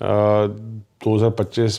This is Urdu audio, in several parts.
2025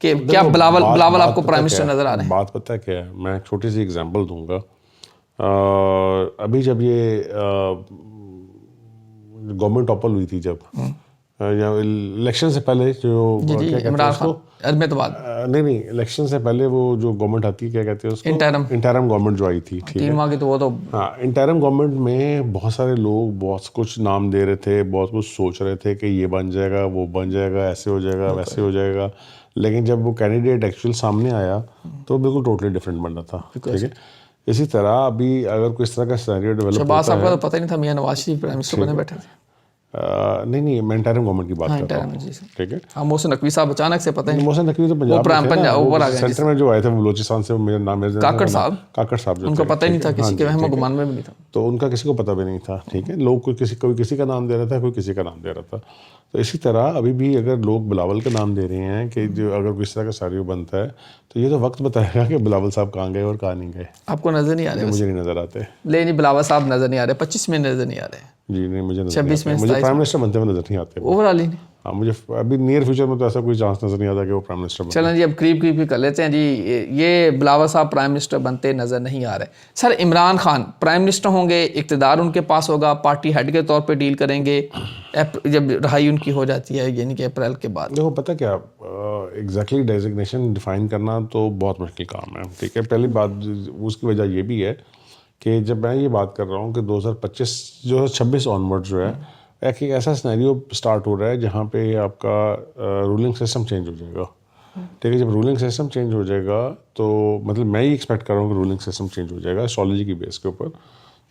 کہ کیا بلاول آپ کو پرائم منسٹر نظر آ رہے ہیں؟ بات پتہ ہے کیا ہے، میں ایک چھوٹی سی ایگزامپل دوں گا. ابھی جب یہ گورنمنٹ ٹاپل ہوئی تھی، جب الیکشن سے پہلے جو کیا کہتے ہیں اس کو، نہیں الیکشن سے پہلے وہ جو گورنمنٹ آتی ہے کیا کہتے ہیں اس کو، انٹرم گورنمنٹ جو آئی تھی، ٹھیک ہے. 3 ماہ کی تو وہ تو ہاں، انٹرم گورنمنٹ میں بہت سارے لوگ بہت کچھ نام دے رہے تھے، بہت کچھ سوچ رہے تھے کہ یہ بن جائے گا، وہ بن جائے گا، ایسے ہو جائے گا، ویسے ہو جائے گا. لیکن جب وہ کینڈیڈیٹ ایکچوئل سامنے آیا تو بالکل ٹوٹلی ڈفرینٹ بن رہا تھا، ٹھیک ہے. اسی طرح ابھی اگر کوئی اس طرح کا سینیریو ڈیولپ شہباز صاحب کا تو پتہ ہی نہیں تھا میاں نواز شریف پرائم منسٹر بنے بیٹھے تھے. نہیں میں انٹرم گورنمنٹ کی بات کر رہا ہوں، ٹھیک ہے. ہاں، محسن نقوی صاحب اچانک سے پتہ نہیں، محسن نقوی تو پنجاب اوپر آ گئے، سینٹر میں جو آئے تھے وہ بلوچستان سے، میرا نام کاکڑ صاحب جو ان کو پتہ ہی نہیں تھا، کسی کے وہم و گمان میں بھی نہیں تھا. تو ان کا کسی کو پتہ بھی نہیں تھا، ٹھیک ہے. لوگ کوئی کسی کا نام دے رہا تھا، کوئی کسی کا نام دے رہا تھا. تو اسی طرح ابھی بھی اگر لوگ بلاول کا نام دے رہے ہیں کہ جو اگر کوئی اس طرح کا سینیریو بنتا ہے تو یہ تو وقت بتائے گا کہ بلاول صاحب کہاں گئے اور کہاں نہیں گئے. آپ کو نظر نہیں آ رہے؟ مجھے نہیں نظر آتے. نہیں بلاول صاحب نظر نہیں آ رہے، 25 میں نظر نہیں آ رہے. جی نہیں، مجھے نظر نہیں آتے. مجھے پرائم منسٹر بنتے ہوئے نظر نہیں آتے اوور آل ہی نہیں. ہاں، مجھے ابھی نیئر فیوچر میں تو ایسا کوئی چانس نظر نہیں آتا کہ وہ پرائم منسٹر بنے. چلیں جی، اب قریب ہی کر لیتے ہیں جی. یہ بلاول صاحب پرائم منسٹر بنتے نظر نہیں آ رہے. سر، عمران خان پرائم منسٹر ہوں گے، اقتدار ان کے پاس ہوگا، پارٹی ہیڈ کے طور پہ ڈیل کریں گے جب رہائی ان کی ہو جاتی ہے، یعنی کہ اپریل کے بعد. دیکھو پتہ کیا، ایگزیکٹلی ڈیزگنیشن ڈیفائن کرنا تو بہت مشکل کام ہے، ٹھیک ہے. پہلی بات اس کی وجہ یہ بھی ہے کہ جب میں یہ بات کر رہا ہوں کہ 2026 آنورڈ جو ہے ایک ایسا سینیریو سٹارٹ ہو رہا ہے جہاں پہ آپ کا رولنگ سسٹم چینج ہو جائے گا، ٹھیک ہے. جب رولنگ سسٹم چینج ہو جائے گا تو مطلب میں یہ ایکسپیکٹ کر رہا ہوں کہ رولنگ سسٹم چینج ہو جائے گا اسٹرالوجی کی بیس کے اوپر.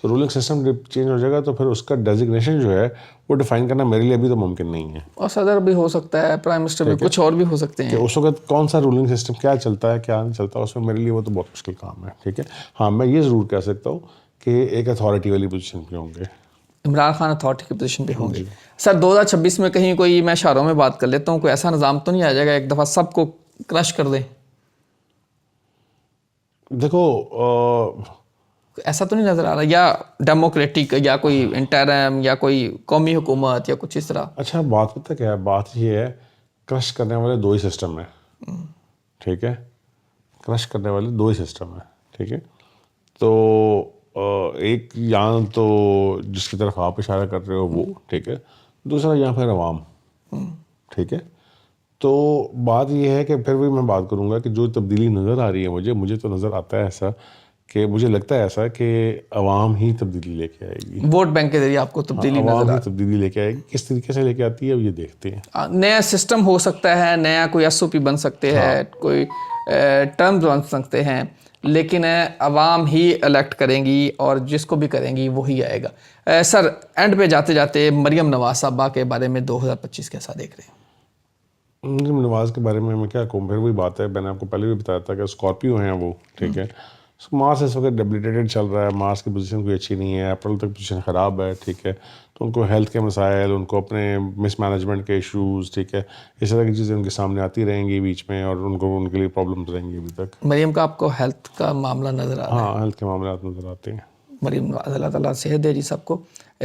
تو رولنگ سسٹم چینج ہو جائے گا تو پھر اس کا ڈیزگنیشن جو ہے وہ ڈیفائن کرنا میرے لیے ابھی تو ممکن نہیں ہے. اور صدر بھی ہو سکتا ہے، پرائم منسٹر بھی، کچھ اور بھی ہو سکتے ہیں. کہ اس وقت کون سا رولنگ سسٹم کیا چلتا ہے کیا نہیں چلتا، اس میں میرے لیے وہ تو بہت مشکل کام ہے، ٹھیک ہے. ہاں، میں یہ ضرور کہہ سکتا ہوں کہ ایک اتھارٹی والی پوزیشن پہ ہوں گے. عمران خان اتھارٹی کی پوزیشن پہ ہوں گے. سر، 2026 میں کہیں کوئی، میں اشاروں میں بات کر لیتا ہوں، کوئی ایسا نظام تو نہیں آ جائے گا ایک دفعہ سب کو کرش کر دیں؟ دیکھو ایسا تو نہیں نظر آ رہا، یا ڈیموکریٹک یا کوئی انٹرم یا کوئی قومی حکومت یا کچھ اس طرح. اچھا، بات پتہ کیا ہے، بات یہ ہے کرش کرنے والے 2 ہی سسٹم ہیں، ٹھیک ہے. کرش کرنے والے 2 ہی سسٹم ہیں، ٹھیک ہے. تو ایک یہاں تو جس کی طرف آپ اشارہ کر رہے ہو وہ، ٹھیک ہے. دوسرا یہاں پھر عوام، ٹھیک ہے. تو بات یہ ہے کہ پھر بھی میں بات کروں گا کہ جو تبدیلی نظر آ رہی ہے مجھے تو نظر آتا ہے ایسا کہ مجھے لگتا ہے ایسا کہ عوام ہی تبدیلی لے کے آئے گی. ووٹ بینک کے ذریعے آپ کو تبدیلی نظر عوام ہی تبدیلی لے کے آئے گی. کس طریقے سے لے کے آتی ہے اب یہ دیکھتے ہیں. نیا سسٹم ہو سکتا ہے، نیا کوئی SOP بن سکتے ہیں، کوئی ٹرمز بن سکتے ہیں، لیکن عوام ہی الیکٹ کریں گی اور جس کو بھی کریں گی وہی آئے گا. سر، اینڈ پہ جاتے جاتے مریم نواز صاحبہ کے بارے میں 2025 کیسا دیکھ رہے ہیں؟ مریم نواز کے بارے میں کیا کہوں، پھر وہی بات ہے، میں نے آپ کو پہلے بھی بتایا تھا کہ اسکارپیو ہیں وہ، ٹھیک ہے. مارس اس وقت ڈیبلیٹیڈ چل رہا ہے، مارس کی پوزیشن کوئی اچھی نہیں ہے، اپریل تک پوزیشن خراب ہے، ٹھیک ہے. تو ان کو ہیلتھ کے مسائل، ان کو اپنے مس مینجمنٹ کے ایشوز، ٹھیک ہے، اس طرح کی چیزیں ان کے سامنے آتی رہیں گی بیچ میں، اور ان کے لیے پرابلمس رہیں گی ابھی تک. مریم کا آپ کو ہیلتھ کا معاملہ نظر آ رہا ہے؟ ہاں، ہیلتھ کے معاملات نظر آتے ہیں. مریم نواز، اللہ تعالیٰ صحت دے جی سب کو.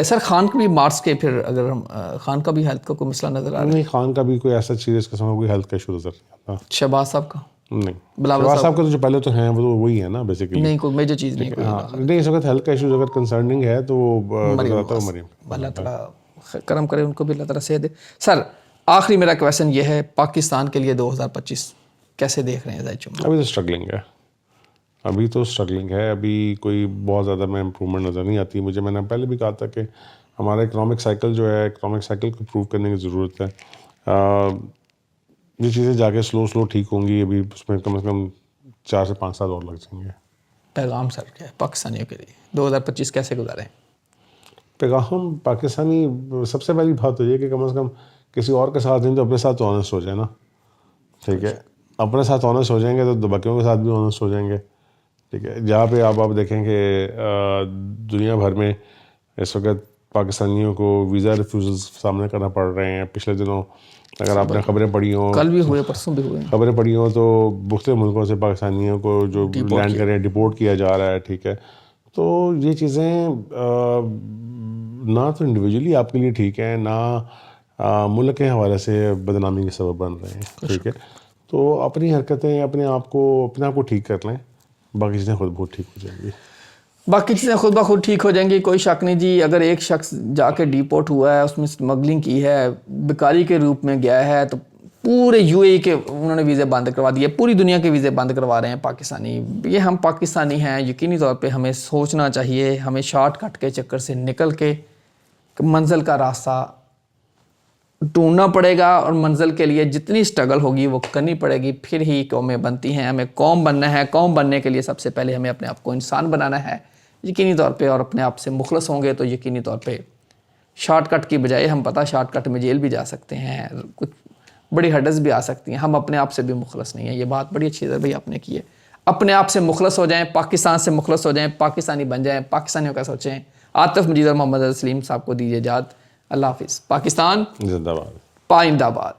سر، خان کا بھی مارچ کے، پھر اگر ہم خان کا بھی ہیلتھ کا کوئی مسئلہ نظر آ رہا ہے؟ نہیں، خان کا بھی کوئی ایسا چیز اس قسم کا کوئی ہیلتھ کا ایشو نظر نہیں آتا. شہباز صاحب کا نہیں، شہباز صاحب کا تو جو پہلے تو ہیں وہ تو وہی ہے نا بیسیکلی. نہیں، کوئی میجر چیز نہیں. ہاں نہیں، اس وقت ہیلتھ کا ایشوز اگر کنسرننگ ہے تو وہ نظر آتا ہے مریم. اللہ تعالیٰ کرم کرے، ان کو بھی اللہ تعالیٰ صحت دے. سر، آخری میرا کویشچن یہ ہے، پاکستان کے لیے 2025 کیسے دیکھ رہے ہیں ظاہر چمہ؟ ابھی تو اسٹرگلنگ ہے، ابھی کوئی بہت زیادہ میں امپرومنٹ نظر نہیں آتی مجھے. میں نے پہلے بھی کہا تھا کہ ہمارا اکنامک سائیکل جو ہے، اکنامک سائیکل کو امپروو کرنے کی ضرورت ہے. یہ چیزیں جا کے سلو ٹھیک ہوں گی، ابھی اس میں کم از کم 4 سے 5 سال اور لگ جائیں گے. پیغام سر کیا ہے پاکستانیوں کے لیے 2025 کیسے گزاریں؟ پیغام پاکستانی، سب سے پہلی بات تو یہ کہ کم از کم کسی اور کے ساتھ نہیں تو اپنے ساتھ تو آنیسٹ ہو جائے نا، ٹھیک ہے. اپنے ساتھ آنیسٹ ہو جائیں گے تو باقیوں کے ساتھ بھی آنیسٹ ہو جائیں گے، ٹھیک ہے. جہاں پہ آپ دیکھیں کہ دنیا بھر میں اس وقت پاکستانیوں کو ویزا ریفیوزلز سامنے کرنا پڑ رہے ہیں. پچھلے دنوں اگر آپ نے خبریں پڑھی ہوں، کل بھی ہوئے، پرسوں بھی ہوئے، خبریں پڑھی ہوں تو مختلف ملکوں سے پاکستانیوں کو جو لینڈ کریں ڈپورٹ کیا جا رہا ہے، ٹھیک ہے. تو یہ چیزیں نہ تو انڈیویجولی آپ کے لیے ٹھیک ہیں، نہ ملک کے حوالے سے بدنامی کے سبب بن رہے ہیں، ٹھیک ہے. تو اپنی حرکتیں اپنے آپ کو ٹھیک کر لیں, باقی چیزیں خود بہت ٹھیک ہو جائیں گی. باقی چیزیں خود بخود ٹھیک ہو جائیں گی, کوئی شک نہیں جی. اگر ایک شخص جا کے ڈیپورٹ ہوا ہے, اس میں اسمگلنگ کی ہے, بیکاری کے روپ میں گیا ہے, تو پورے یو اے کے انہوں نے ویزے بند کروا دیے, پوری دنیا کے ویزے بند کروا رہے ہیں پاکستانی. یہ ہم پاکستانی ہیں, یقینی طور پہ ہمیں سوچنا چاہیے, ہمیں شارٹ کٹ کے چکر سے نکل کے منزل کا راستہ ڈھونڈنا پڑے گا, اور منزل کے لیے جتنی سٹرگل ہوگی وہ کرنی پڑے گی, پھر ہی قومیں بنتی ہیں. ہمیں قوم بننا ہے, قوم بننے کے لیے سب سے پہلے ہمیں اپنے آپ کو انسان بنانا ہے یقینی طور پہ, اور اپنے آپ سے مخلص ہوں گے تو یقینی طور پہ شارٹ کٹ کی بجائے, ہم پتہ شارٹ کٹ میں جیل بھی جا سکتے ہیں, کچھ بڑی ہڈس بھی آ سکتی ہیں, ہم اپنے آپ سے بھی مخلص نہیں ہیں. یہ بات بڑی اچھی ہے بھائی آپ نے کی ہے. اپنے آپ سے مخلص ہو جائیں, پاکستان سے مخلص ہو جائیں, پاکستانی بن جائیں, پاکستانیوں کا سوچیں. عاطف مجید اور محمد عزیز سلیم صاحب کو دیجیے اجازت. اللہ حافظ. پاکستان زندہ باد. پائندہ باد.